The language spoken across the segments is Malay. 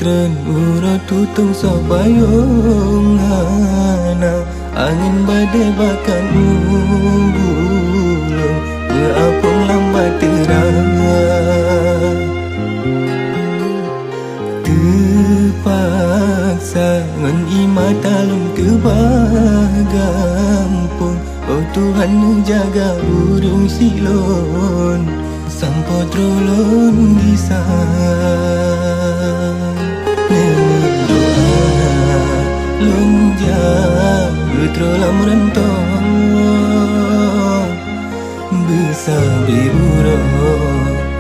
Tren ura tutung sabayong hanau angin badai bahkan bulung beapung lambat terang terpaksa ngan ima talung kebagampung. Oh Tuhan jaga urung silon sampo trolon gisang doa lonjang betrolam rentong bisa biuro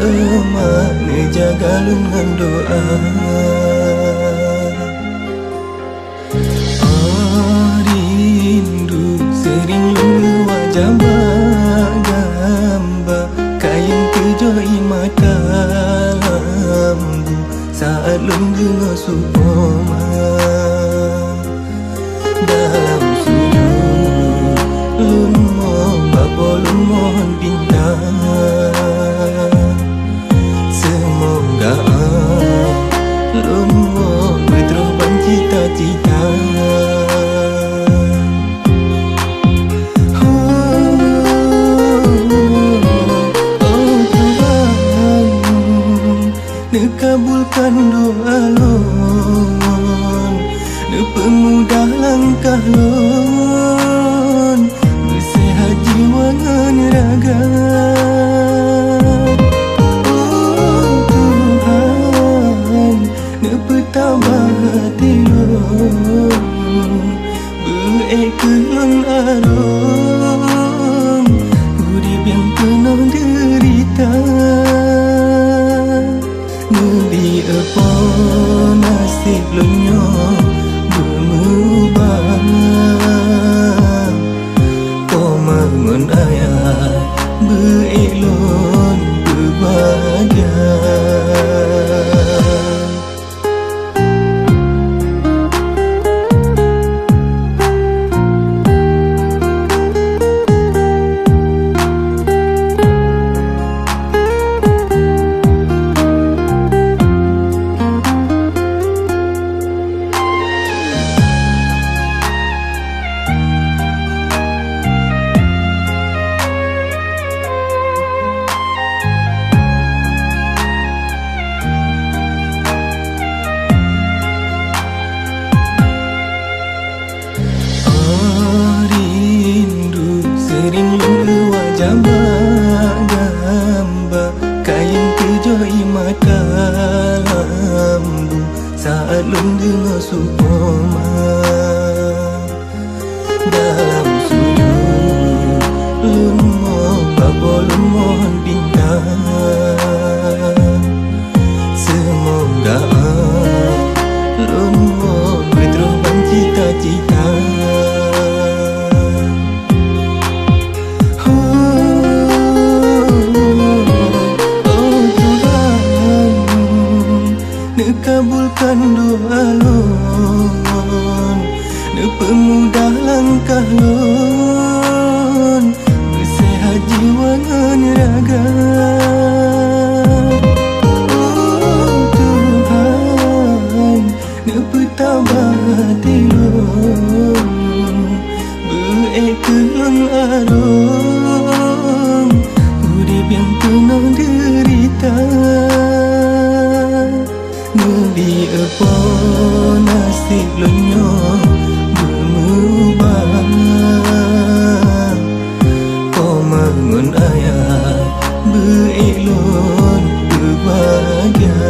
emak ngejaga lengan doa. Rindu sering lulu wajah bagamba kain kejoi mata lambu saat lunggu supoma dalam sujud lumoh babo lumohon bintang semoga lumoh berteruban cita-cita. Kabulkan doa lon, pemudah langkah lon, bersehat jiwa dan raga. Oh Tuhan, bertambah hati lon, berekelon arom, urip yang penuh derita. Di apa nasib lunyo berubah, kau mangun ayat berilon berbahagia. Gamba kain kejoi mata lambu saat lunggu supoma dalam sujud lumoh babo lumohon bintang semoga lumoh berteruban cita-cita. Kabulkan doa lon, pemudah langkah lon, bersehat jiwa dan raga. Oh Tuhan, bertambah hati lon, berekelon arom, urip yang penuh derita. Di apa nasib lunyo berubah, kau mangun ayat berilon berbahagia.